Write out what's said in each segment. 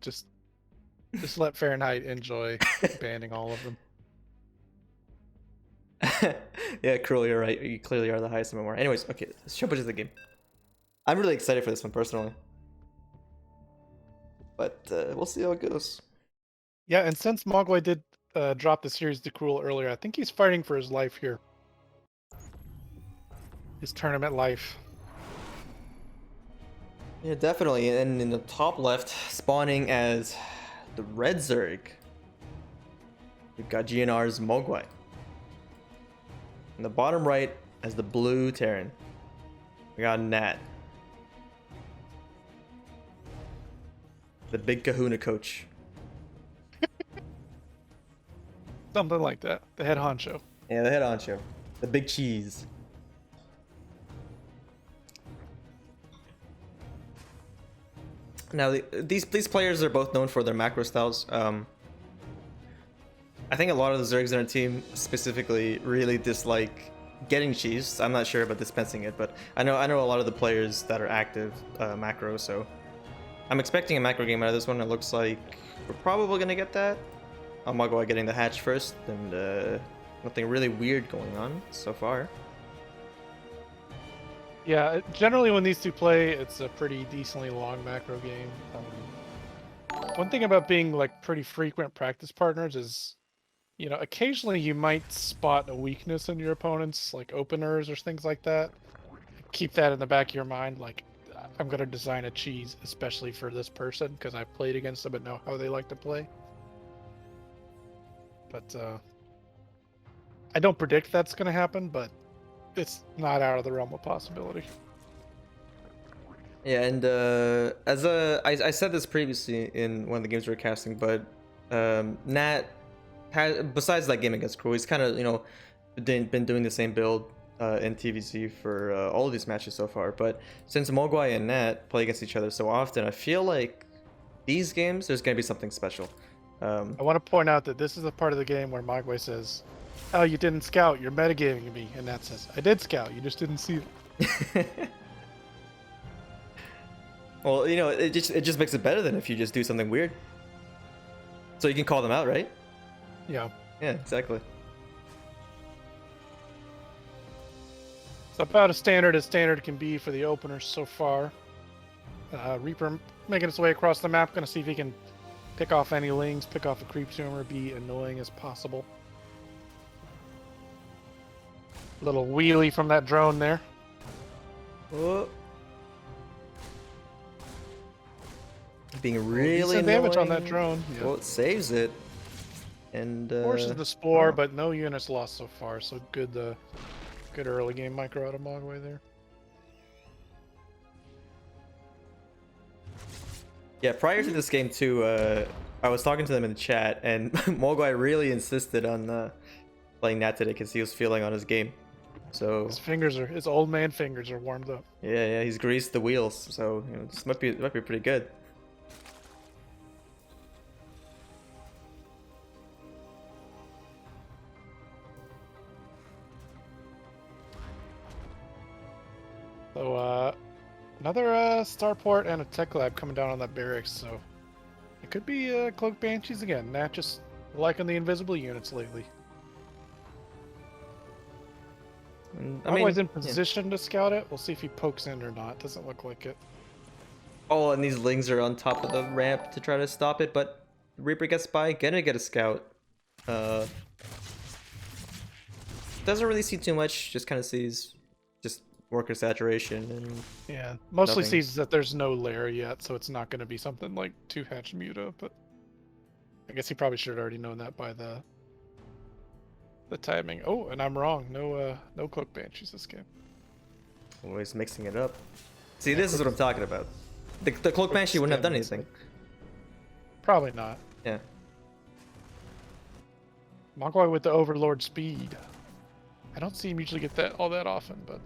just let Fahrenheit enjoy banning all of them. Yeah, Cruel, you're right. You clearly are the highest MMR. Anyways, okay, let's jump into the game. I'm really excited for this one personally, but we'll see how it goes. Yeah, and since Mogwai did drop the series to Cruel earlier, I think he's fighting for his life here. His tournament life. Yeah, definitely. And in the top left, spawning as the red Zerg, we've got GNR's Mogwai. In the bottom right, as the blue Terran, we got Naattt, the big Kahuna coach. Something like that. The head honcho. Yeah, the head honcho, the big cheese. Now, these players are both known for their macro styles. I think a lot of the Zergs in our team specifically really dislike getting cheese. I'm not sure about dispensing it, but I know a lot of the players that are active macro. So I'm expecting a macro game out of this one. It looks like we're probably gonna get that. Mogwai getting the hatch first, and nothing really weird going on so far. Yeah, generally when these two play, it's a pretty decently long macro game. One thing about being like pretty frequent practice partners is, you know, occasionally you might spot a weakness in your opponents, like openers or things like that. Keep that in the back of your mind, like, I'm going to design a cheese especially for this person because I played against them and know how they like to play. But I don't predict that's going to happen, but it's not out of the realm of possibility. Yeah, and I said this previously in one of the games we were casting, but Naattt, besides that game against Crow, he's kind of been doing the same build in TVC for all of these matches so far. But since Mogwai and Naattt play against each other so often, I feel like these games there's gonna be something special. I want to point out that this is the part of the game where Mogwai says, "Oh, you didn't scout. You're metagaming me," and Naattt says, "I did scout. You just didn't see it." Well, it just makes it better than if you just do something weird. So you can call them out, right? Yeah. Yeah, exactly. It's about as standard can be for the openers so far. Reaper making its way across the map, gonna see if he can pick off any lings, pick off a creep tumor, be annoying as possible. Little wheelie from that drone there. Oh. Being really decent damage on that annoying. drone. Yeah. Well, it saves it. And Forces the spore, but no units lost so far. So good, good early game micro out of Mogwai there. Yeah, prior to this game too, I was talking to them in the chat, and Mogwai really insisted on playing Naattt today because he was feeling on his game. So his old man fingers are warmed up. Yeah, he's greased the wheels. So this might be pretty good. So another starport and a tech lab coming down on that barracks. So it could be cloak banshees again. Naattt just liking the invisible units lately. I mean, in position to scout it. We'll see if he pokes in or not. Doesn't look like it. Oh, and these lings are on top of the ramp to try to stop it, but Reaper gets by, gonna get a scout. Doesn't really see too much, just kind of sees just worker saturation and yeah, mostly sees that there's no lair yet, so it's not going to be something like 2-hatch muta, but I guess he probably should have already known that by the timing. Oh, and I'm wrong. No cloak banshees this game. Always mixing it up. See, this is what I'm talking about. The cloak banshee wouldn't have done anything. Probably not. Yeah. Mogwai with the overlord speed. I don't see him usually get that all that often, but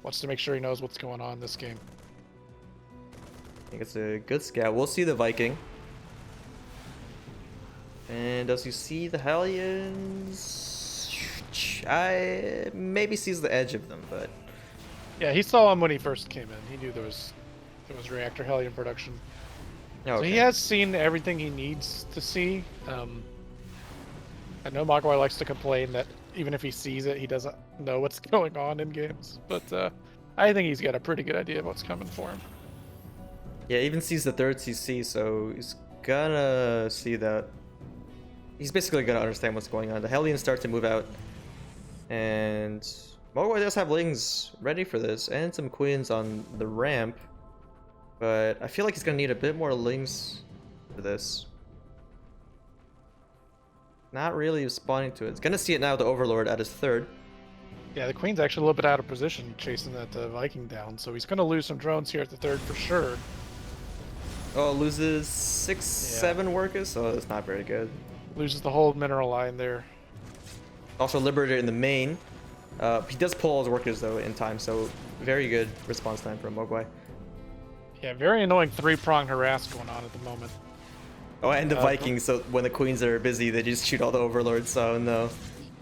wants to make sure he knows what's going on this game. I think it's a good scout. We'll see the Viking. And does he see the Hellions? I maybe sees the edge of them, but yeah, he saw him when he first came in. He knew there was reactor Hellion production. Oh, So he okay. has seen everything he needs to see. I know Mogwai likes to complain that even if he sees it, he doesn't know what's going on in games. But I think he's got a pretty good idea of what's coming for him. Yeah, even sees the third CC, so he's gonna see that. He's basically gonna understand what's going on. The Hellions start to move out, and Mogwai does have Lings ready for this, and some Queens on the ramp. But I feel like he's gonna need a bit more Lings for this. Not really responding to it. It's gonna see it now, the Overlord at his third. Yeah, the Queen's actually a little bit out of position chasing that Viking down, so he's going to lose some drones here at the third for sure. Oh, loses 6, Yeah. 7 workers, so that's not very good. Loses the whole mineral line there. Also Liberator in the main. He does pull all his workers though in time, so very good response time from Mogwai. Yeah, very annoying three-prong harass going on at the moment. Oh, and the Vikings, so when the Queens are busy, they just shoot all the Overlords, so no.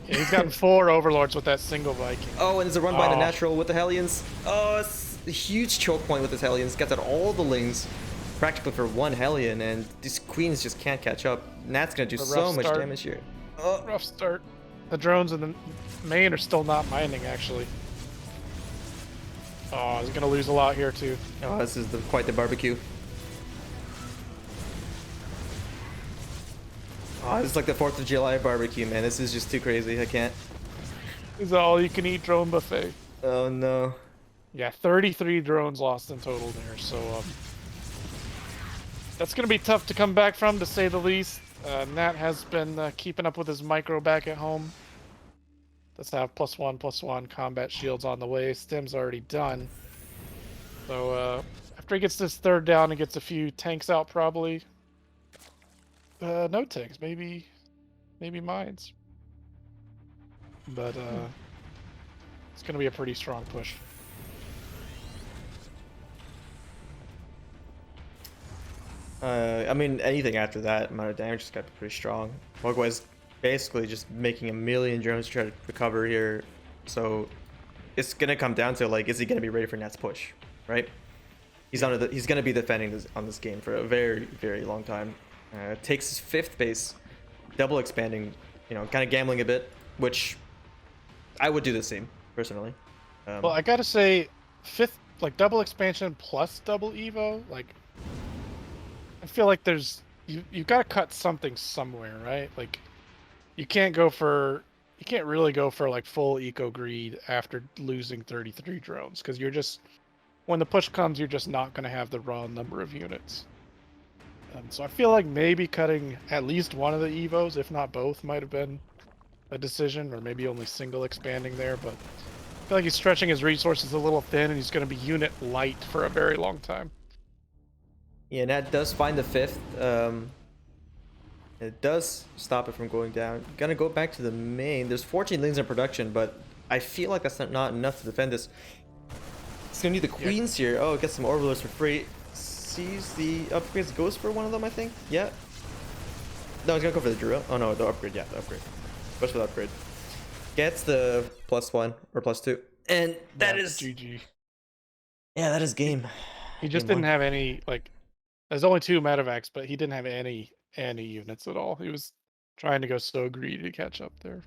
Yeah, he's gotten 4 Overlords with that single Viking. Oh, and there's a run by the Natural with the Hellions. Oh, it's a huge choke point with his Hellions. Gets out all the Lings practically for 1 Hellion, and these Queens just can't catch up. Natt's gonna do so much damage here. Oh. Rough start. The drones in the main are still not mining, actually. Oh, he's gonna lose a lot here too. Oh, this is quite the barbecue. Oh, this is like the 4th of July barbecue, man. This is just too crazy. I can't. This is all you can eat drone buffet. Oh no. Yeah, 33 drones lost in total there, so that's gonna be tough to come back from, to say the least. Naattt has been keeping up with his micro back at home. Does have +1/+1 combat shields on the way. Stim's already done. So after he gets this third down and gets a few tanks out, probably. No tanks, maybe mines. But it's gonna be a pretty strong push. I mean, anything after that amount of damage has got to be pretty strong. Mogwai's basically just making a million drones to try to recover here, so it's gonna come down to like, is he gonna be ready for Natt's push, right? He's gonna be defending this on this game for a very, very long time. Takes his 5th base, double expanding, you know, kind of gambling a bit, which I would do the same personally. Well, I gotta say, 5th, like double expansion plus double evo, like I feel like you've got to cut something somewhere, right? Like you can't really go for like full eco greed after losing 33 drones, because when the push comes, you're just not going to have the raw number of units. So I feel like maybe cutting at least one of the evos, if not both, might have been a decision, or maybe only single expanding there. But I feel like he's stretching his resources a little thin, and he's going to be unit light for a very long time. Yeah, Naattt does find the 5th. It does stop it from going down. Gonna go back to the main. There's 14 Lings in production, but I feel like that's not enough to defend this. It's gonna need the Queens here. Oh, get some Overlords for free. Sees the upgrades, goes for one of them, I think. Yeah. No, he's gonna go for the drill. Oh no, the upgrade. Yeah, the upgrade. Goes for the upgrade. Gets the +1 or +2, and that is GG. Yeah, that is game. He just didn't have any, like, there's only 2 medevacs, but he didn't have any units at all. He was trying to go so greedy to catch up there.